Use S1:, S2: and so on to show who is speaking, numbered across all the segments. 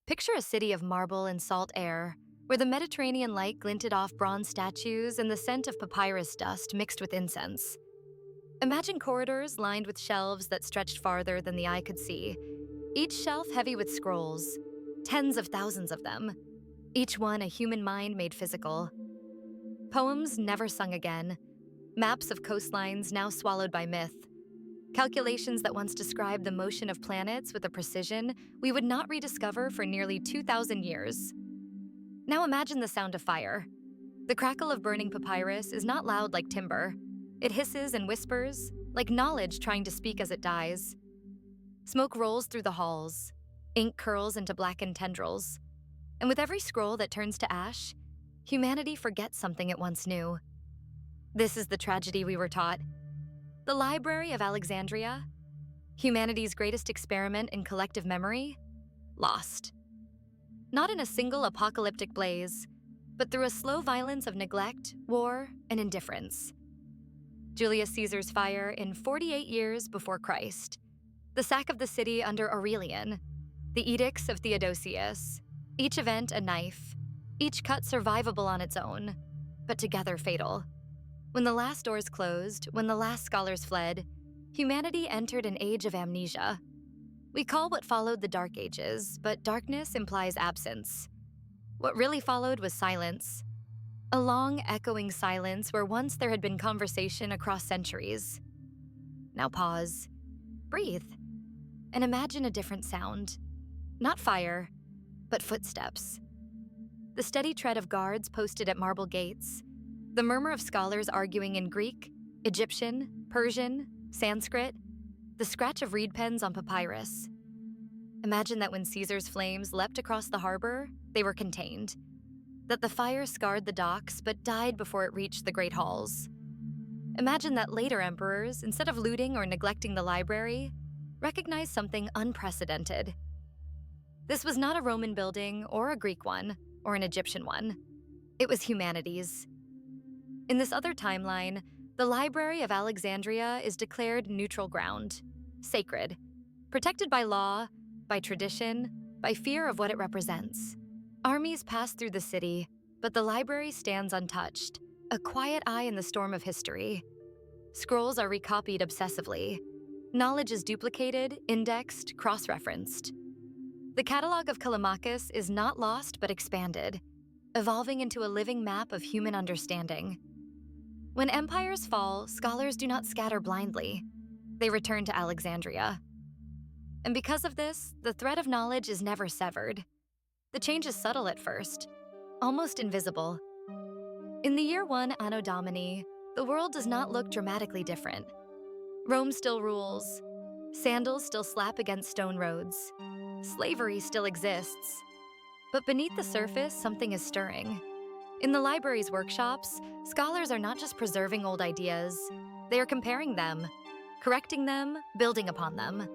S1: Picture a city of marble and salt air, where the Mediterranean light glinted off bronze statues and the scent of papyrus dust mixed with incense. Imagine corridors lined with shelves that stretched farther than the eye could see, each shelf heavy with scrolls, tens of thousands of them, each one a human mind made physical. Poems never sung again, maps of coastlines now swallowed by myth, calculations that once described the motion of planets with a precision we would not rediscover for nearly 2,000 years. Now imagine the sound of fire. The crackle of burning papyrus is not loud like timber. It hisses and whispers, like knowledge trying to speak as it dies. Smoke rolls through the halls. Ink curls into blackened tendrils. And with every scroll that turns to ash, humanity forgets something it once knew. This is the tragedy we were taught. The Library of Alexandria, humanity's greatest experiment in collective memory, lost. Not in a single apocalyptic blaze, but through a slow violence of neglect, war, and indifference. Julius Caesar's fire in 48 years before Christ, the sack of the city under Aurelian, the edicts of Theodosius, each event a knife, each cut survivable on its own, but together fatal. When the last doors closed, when the last scholars fled, humanity entered an age of amnesia. We call what followed the Dark Ages, but darkness implies absence. What really followed was silence. A long, echoing silence where once there had been conversation across centuries. Now pause, breathe, and imagine a different sound. Not fire, but footsteps. The steady tread of guards posted at marble gates, the murmur of scholars arguing in Greek, Egyptian, Persian, Sanskrit, the scratch of reed pens on papyrus. Imagine that when Caesar's flames leapt across the harbor, they were contained. That the fire scarred the docks but died before it reached the great halls. Imagine that later emperors, instead of looting or neglecting the library, recognized something unprecedented. This was not a Roman building or a Greek one or an Egyptian one. It was humanity's. In this other timeline, the Library of Alexandria is declared neutral ground, sacred, protected by law, by tradition, by fear of what it represents. Armies pass through the city, but the library stands untouched, a quiet eye in the storm of history. Scrolls are recopied obsessively. Knowledge is duplicated, indexed, cross-referenced. The catalog of Callimachus is not lost but expanded, evolving into a living map of human understanding. When empires fall, scholars do not scatter blindly. They return to Alexandria. And because of this, the thread of knowledge is never severed. The change is subtle at first, almost invisible. In the year 1 Anno Domini, the world does not look dramatically different. Rome still rules. Sandals still slap against stone roads. Slavery still exists. But beneath the surface, something is stirring. In the library's workshops, scholars are not just preserving old ideas, they are comparing them, correcting them, building upon them.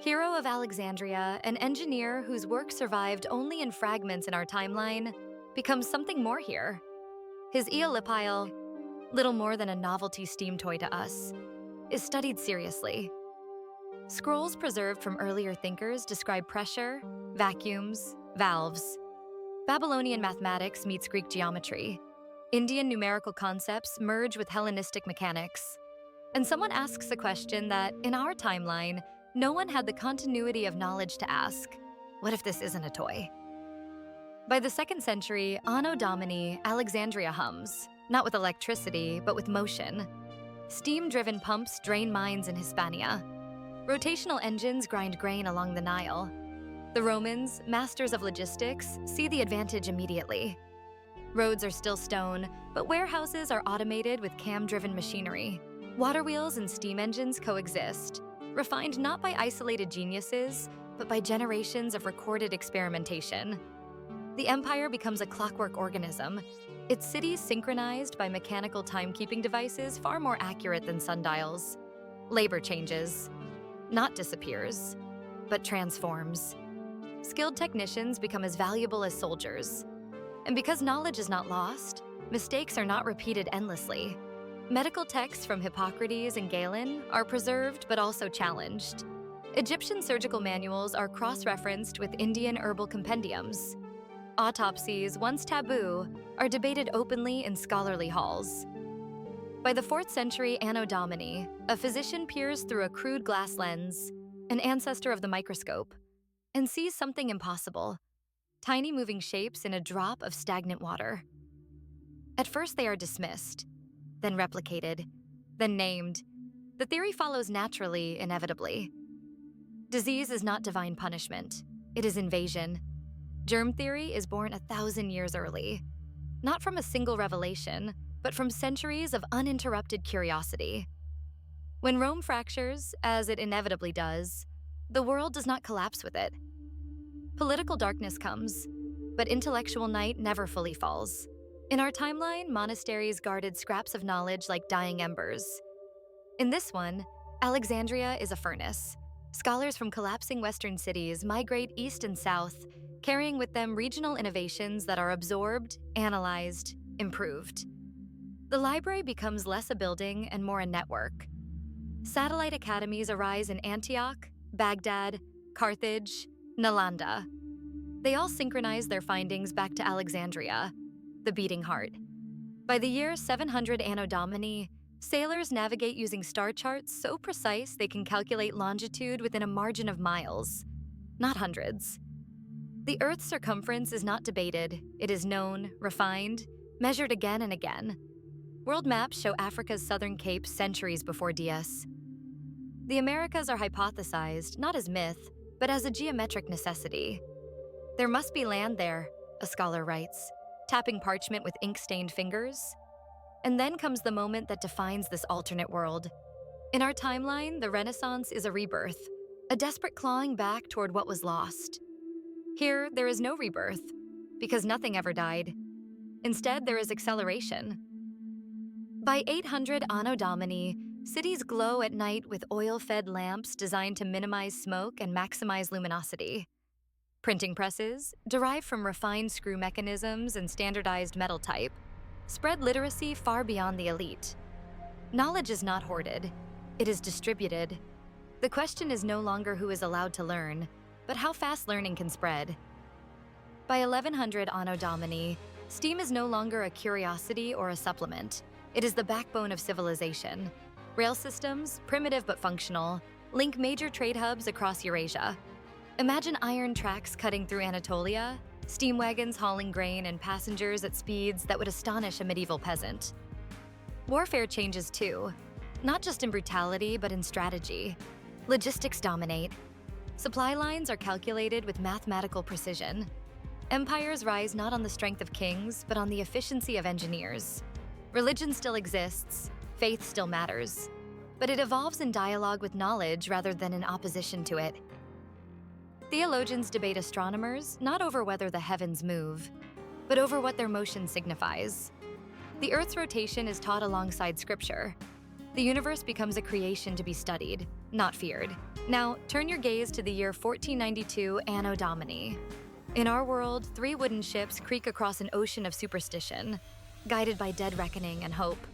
S1: Hero of Alexandria, an engineer whose work survived only in fragments in our timeline, becomes something more here. His eolipile, little more than a novelty steam toy to us, is studied seriously. Scrolls preserved from earlier thinkers describe pressure, vacuums, valves. Babylonian mathematics meets Greek geometry. Indian numerical concepts merge with Hellenistic mechanics. And someone asks a question that, in our timeline, no one had the continuity of knowledge to ask. What if this isn't a toy? By the 2nd century, Anno Domini, Alexandria hums, not with electricity, but with motion. Steam-driven pumps drain mines in Hispania. Rotational engines grind grain along the Nile. The Romans, masters of logistics, see the advantage immediately. Roads are still stone, but warehouses are automated with cam-driven machinery. Water wheels and steam engines coexist, refined not by isolated geniuses, but by generations of recorded experimentation. The empire becomes a clockwork organism, its cities synchronized by mechanical timekeeping devices far more accurate than sundials. Labor changes, not disappears, but transforms. Skilled technicians become as valuable as soldiers. And because knowledge is not lost, mistakes are not repeated endlessly. Medical texts from Hippocrates and Galen are preserved but also challenged. Egyptian surgical manuals are cross-referenced with Indian herbal compendiums. Autopsies, once taboo, are debated openly in scholarly halls. By the 4th century Anno Domini, a physician peers through a crude glass lens, an ancestor of the microscope, and sees something impossible: tiny moving shapes in a drop of stagnant water. At first they are dismissed, then replicated, then named. The theory follows naturally, inevitably. Disease is not divine punishment, it is invasion. Germ theory is born 1,000 years early, not from a single revelation, but from centuries of uninterrupted curiosity. When Rome fractures, as it inevitably does, the world does not collapse with it. Political darkness comes, but intellectual night never fully falls. In our timeline, monasteries guarded scraps of knowledge like dying embers. In this one, Alexandria is a furnace. Scholars from collapsing Western cities migrate east and south, carrying with them regional innovations that are absorbed, analyzed, improved. The library becomes less a building and more a network. Satellite academies arise in Antioch, Baghdad, Carthage, Nalanda. They all synchronize their findings back to Alexandria, the beating heart. By the year 700 Anno Domini, sailors navigate using star charts so precise they can calculate longitude within a margin of miles, not hundreds. The Earth's circumference is not debated, it is known, refined, measured again and again. World maps show Africa's southern cape centuries before Dias. The Americas are hypothesized, not as myth, but as a geometric necessity. There must be land there, a scholar writes, tapping parchment with ink-stained fingers. And then comes the moment that defines this alternate world. In our timeline, the Renaissance is a rebirth, a desperate clawing back toward what was lost. Here, there is no rebirth, because nothing ever died. Instead, there is acceleration. By 800 Anno Domini, cities glow at night with oil-fed lamps designed to minimize smoke and maximize luminosity. Printing presses, derived from refined screw mechanisms and standardized metal type, spread literacy far beyond the elite. Knowledge is not hoarded, it is distributed. The question is no longer who is allowed to learn, but how fast learning can spread. By 1100 Anno Domini, steam is no longer a curiosity or a supplement. It is the backbone of civilization. Rail systems, primitive but functional, link major trade hubs across Eurasia. Imagine iron tracks cutting through Anatolia, steam wagons hauling grain and passengers at speeds that would astonish a medieval peasant. Warfare changes too, not just in brutality, but in strategy. Logistics dominate. Supply lines are calculated with mathematical precision. Empires rise not on the strength of kings, but on the efficiency of engineers. Religion still exists, faith still matters, but it evolves in dialogue with knowledge rather than in opposition to it. Theologians debate astronomers not over whether the heavens move, but over what their motion signifies. The Earth's rotation is taught alongside Scripture. The universe becomes a creation to be studied, not feared. Now, turn your gaze to the year 1492 Anno Domini. In our world, 3 wooden ships creak across an ocean of superstition, guided by dead reckoning and hope.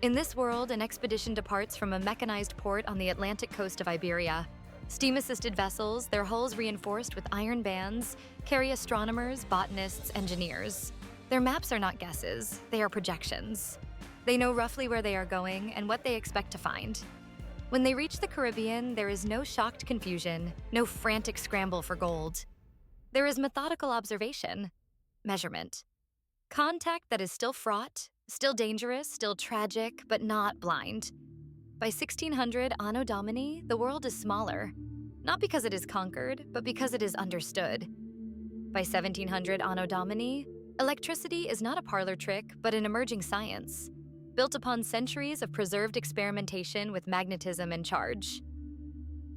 S1: In this world, an expedition departs from a mechanized port on the Atlantic coast of Iberia. Steam-assisted vessels, their hulls reinforced with iron bands, carry astronomers, botanists, engineers. Their maps are not guesses, they are projections. They know roughly where they are going and what they expect to find. When they reach the Caribbean, there is no shocked confusion, no frantic scramble for gold. There is methodical observation, measurement. Contact that is still fraught, still dangerous, still tragic, but not blind. By 1600 Anno Domini, the world is smaller, not because it is conquered, but because it is understood. By 1700 Anno Domini, electricity is not a parlor trick, but an emerging science, built upon centuries of preserved experimentation with magnetism and charge.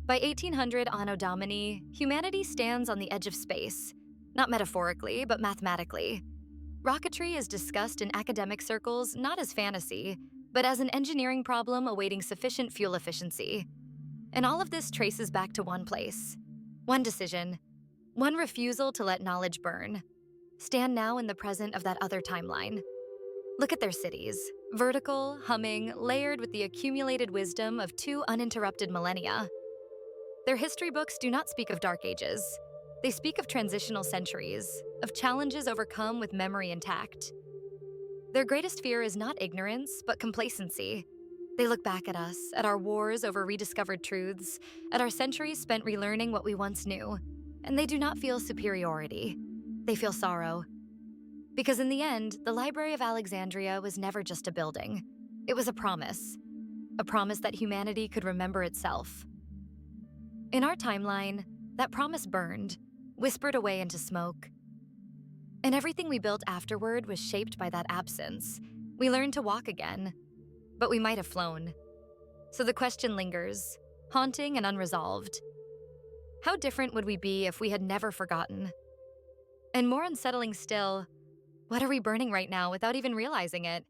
S1: By 1800 Anno Domini, humanity stands on the edge of space, not metaphorically, but mathematically. Rocketry is discussed in academic circles not as fantasy, but as an engineering problem awaiting sufficient fuel efficiency. And all of this traces back to one place, one decision, one refusal to let knowledge burn. Stand now in the present of that other timeline. Look at their cities, vertical, humming, layered with the accumulated wisdom of 2 uninterrupted millennia. Their history books do not speak of dark ages. They speak of transitional centuries, of challenges overcome with memory intact. Their greatest fear is not ignorance, but complacency. They look back at us, at our wars over rediscovered truths, at our centuries spent relearning what we once knew, and they do not feel superiority. They feel sorrow. Because in the end, the Library of Alexandria was never just a building. It was a promise that humanity could remember itself. In our timeline, that promise burned, whispered away into smoke. And everything we built afterward was shaped by that absence. We learned to walk again, but we might have flown. So the question lingers, haunting and unresolved. How different would we be if we had never forgotten? And more unsettling still, what are we burning right now without even realizing it?